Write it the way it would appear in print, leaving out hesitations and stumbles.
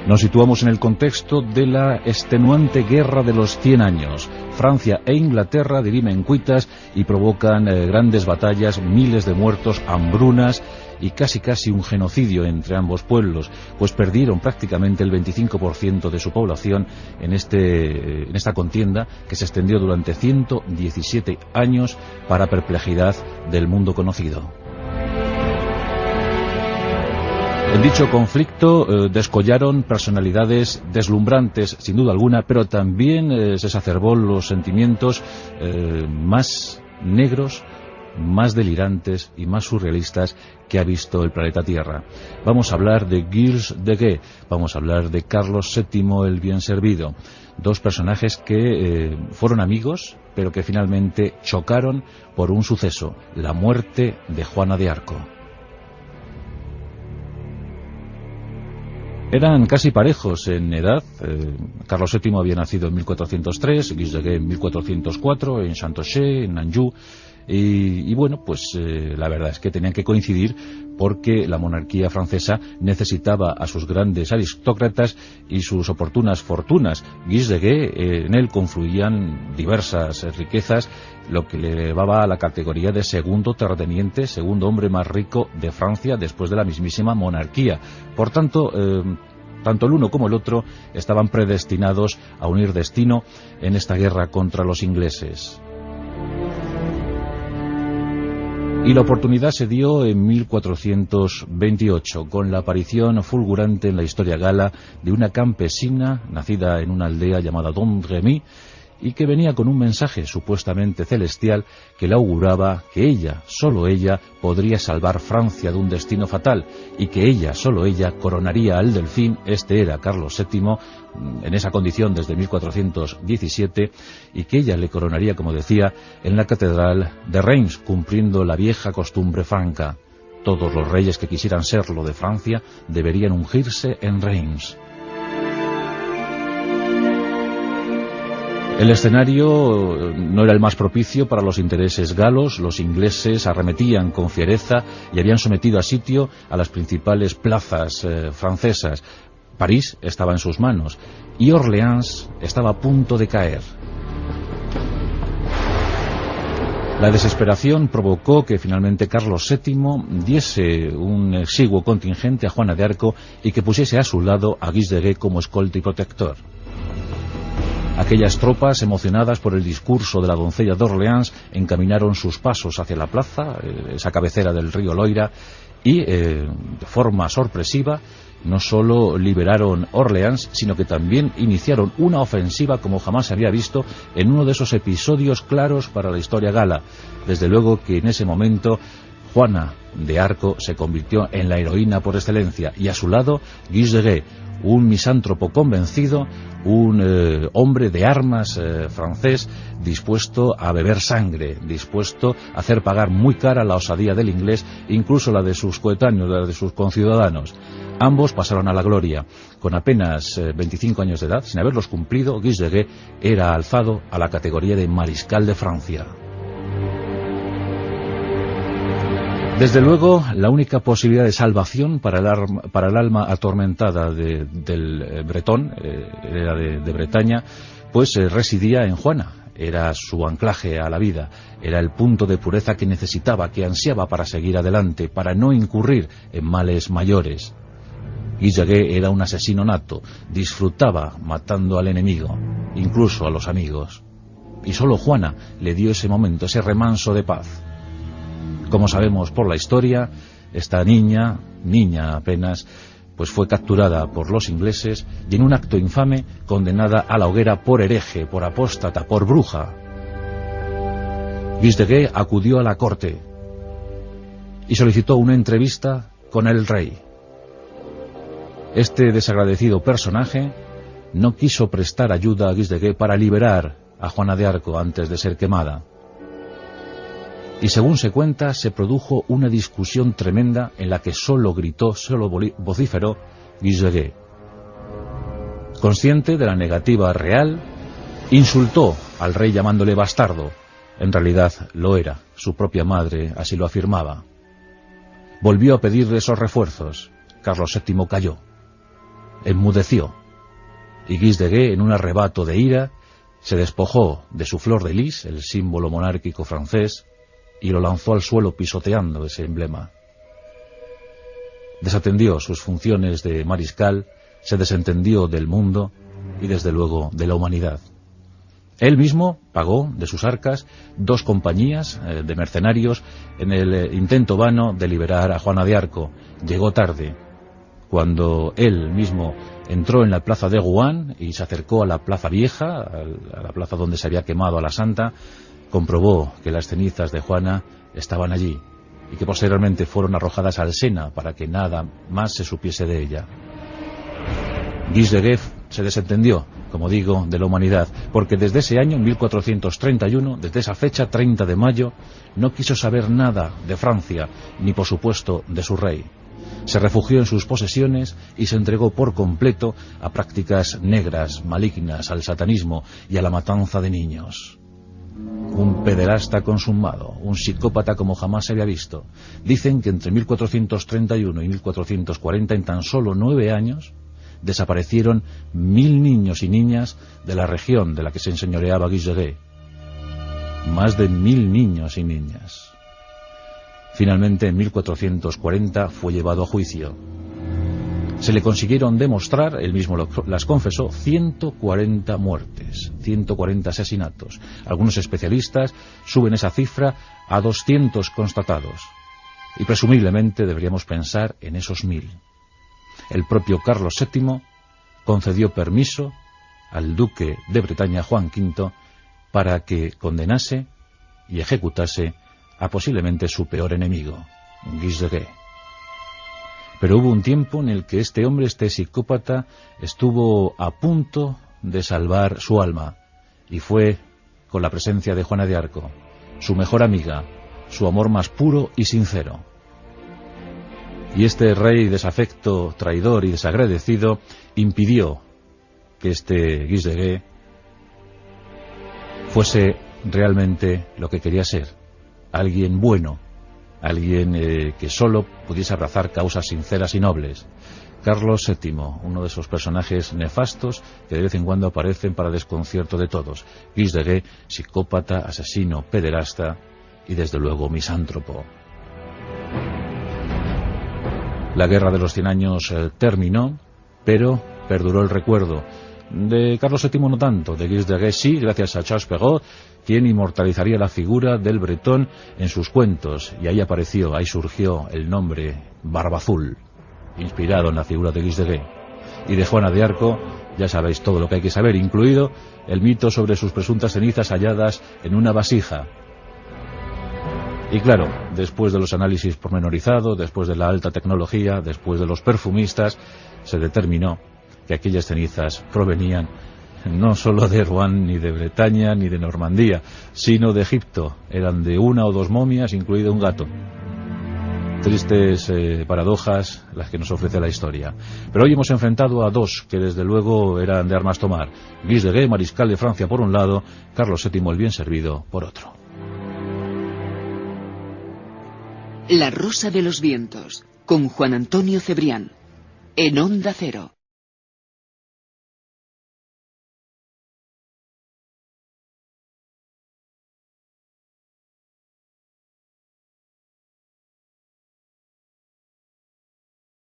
Nos situamos en el contexto de la extenuante Guerra de los 100 años. Francia e Inglaterra dirimen cuitas y provocan grandes batallas, miles de muertos, hambrunas y casi un genocidio entre ambos pueblos, pues perdieron prácticamente el 25% de su población en esta contienda que se extendió durante 117 años para perplejidad del mundo conocido. En dicho conflicto descollaron personalidades deslumbrantes, sin duda alguna, pero también se exacerbó los sentimientos más negros, más delirantes y más surrealistas que ha visto el planeta Tierra. Vamos a hablar de Gilles de Gaulle, vamos a hablar de Carlos VII el Bien Servido, dos personajes que fueron amigos, pero que finalmente chocaron por un suceso, la muerte de Juana de Arco. Eran casi parejos en edad. Carlos VII había nacido en 1403, Gilles de Gaulle en 1404, en Chantoché, en Anjou. Y bueno, pues la verdad es que tenían que coincidir porque la monarquía francesa necesitaba a sus grandes aristócratas y sus oportunas fortunas. Gilles de Gaulle, en él confluían diversas riquezas, lo que le elevaba a la categoría de segundo terrateniente, segundo hombre más rico de Francia después de la mismísima monarquía. Por tanto, tanto el uno como el otro estaban predestinados a unir destino en esta guerra contra los ingleses. Y la oportunidad se dio en 1428, con la aparición fulgurante en la historia gala de una campesina nacida en una aldea llamada Domremy, y que venía con un mensaje supuestamente celestial que le auguraba que ella, solo ella, podría salvar Francia de un destino fatal, y que ella, solo ella, coronaría al delfín, este era Carlos VII, en esa condición desde 1417, y que ella le coronaría, como decía, en la catedral de Reims, cumpliendo la vieja costumbre franca. Todos los reyes que quisieran serlo de Francia deberían ungirse en Reims. El escenario no era el más propicio para los intereses galos. Los ingleses arremetían con fiereza y habían sometido a sitio a las principales plazas francesas. París estaba en sus manos y Orleans estaba a punto de caer. La desesperación provocó que finalmente Carlos VII diese un exiguo contingente a Juana de Arco y que pusiese a su lado a Gilles de Gaulle como escolta y protector. Aquellas tropas, emocionadas por el discurso de la doncella de Orleans, encaminaron sus pasos hacia la plaza, esa cabecera del río Loira, y de forma sorpresiva no solo liberaron Orleans, sino que también iniciaron una ofensiva como jamás se había visto en uno de esos episodios claros para la historia gala. Desde luego que en ese momento Juana de Arco se convirtió en la heroína por excelencia, y a su lado Gilles de Gaulle, un misántropo convencido, un hombre de armas francés, dispuesto a beber sangre, dispuesto a hacer pagar muy cara la osadía del inglés, incluso la de sus coetáneos, la de sus conciudadanos. Ambos pasaron a la gloria. Con apenas 25 años de edad, sin haberlos cumplido, Gilles de Gaulle era alzado a la categoría de mariscal de Francia. Desde luego, la única posibilidad de salvación para el alma atormentada del bretón, era de Bretaña, pues residía en Juana. Era su anclaje a la vida, era el punto de pureza que necesitaba, que ansiaba para seguir adelante, para no incurrir en males mayores. Gilles de Gaulle era un asesino nato, disfrutaba matando al enemigo, incluso a los amigos. Y solo Juana le dio ese momento, ese remanso de paz. Como sabemos por la historia, esta niña apenas, pues fue capturada por los ingleses y en un acto infame condenada a la hoguera por hereje, por apóstata, por bruja. Gilles de Gaulle acudió a la corte y solicitó una entrevista con el rey. Este desagradecido personaje no quiso prestar ayuda a Gilles de Gaulle para liberar a Juana de Arco antes de ser quemada. Y según se cuenta, se produjo una discusión tremenda en la que solo gritó, solo vociferó Gilles de Gaulle. Consciente de la negativa real, insultó al rey llamándole bastardo. En realidad lo era, su propia madre así lo afirmaba. Volvió a pedirle esos refuerzos. Carlos VII cayó. enmudeció, y Guis de Gué, en un arrebato de ira, se despojó de su flor de lis, el símbolo monárquico francés, y lo lanzó al suelo pisoteando ese emblema. Desatendió sus funciones de mariscal, se desentendió del mundo y desde luego de la humanidad. Él mismo pagó de sus arcas 2 compañías de mercenarios en el intento vano de liberar a Juana de Arco. Llegó tarde. Cuando él mismo entró en la plaza de Rouen y se acercó a la plaza vieja, a la plaza donde se había quemado a la santa, comprobó que las cenizas de Juana estaban allí y que posteriormente fueron arrojadas al Sena para que nada más se supiese de ella. Guis de Gué se desentendió, como digo, de la humanidad, porque desde ese año, 1431, desde esa fecha, 30 de mayo, no quiso saber nada de Francia, ni por supuesto de su rey. Se refugió en sus posesiones y se entregó por completo a prácticas negras, malignas, al satanismo y a la matanza de niños. Un pederasta consumado, un psicópata como jamás se había visto. Dicen que entre 1431 y 1440, en tan solo 9 años, desaparecieron 1000 niños y niñas de la región de la que se enseñoreaba Guis de Gué. Más de 1000 niños y niñas. Finalmente, en 1440, fue llevado a juicio. Se le consiguieron demostrar, él mismo las confesó, 140 muertes, 140 asesinatos. Algunos especialistas suben esa cifra a 200 constatados. Y presumiblemente deberíamos pensar en esos 1000. El propio Carlos VII concedió permiso al duque de Bretaña, Juan V, para que condenase y ejecutase a posiblemente su peor enemigo, Guis de Gué. Pero hubo un tiempo en el que este hombre, este psicópata, estuvo a punto de salvar su alma, y fue con la presencia de Juana de Arco, su mejor amiga, su amor más puro y sincero. Y este rey desafecto, traidor y desagradecido impidió que este Guis de Gué fuese realmente lo que quería ser, alguien bueno, alguien que solo pudiese abrazar causas sinceras y nobles. Carlos VII, uno de esos personajes nefastos que de vez en cuando aparecen para desconcierto de todos. Guis de Gué, psicópata, asesino, pederasta y desde luego misántropo. La guerra de los 100 años terminó, pero perduró el recuerdo. De Carlos VII no tanto, de Guis de Gué sí, gracias a Charles Perrault, quien inmortalizaría la figura del bretón en sus cuentos, y ahí apareció, ahí surgió el nombre Barba Azul, inspirado en la figura de Guis de Gué. Y de Juana de Arco, ya sabéis todo lo que hay que saber, incluido el mito sobre sus presuntas cenizas halladas en una vasija. Y claro, después de los análisis pormenorizados, después de la alta tecnología, después de los perfumistas, se determinó que aquellas cenizas provenían no solo de Rouen, ni de Bretaña, ni de Normandía, sino de Egipto. Eran de 1 o 2 momias, incluido un gato. Tristes paradojas las que nos ofrece la historia. Pero hoy hemos enfrentado a 2 que desde luego eran de armas tomar. Guis de Gué, mariscal de Francia por un lado, Carlos VII el bien servido por otro. La Rosa de los Vientos, con Juan Antonio Cebrián, en Onda Cero.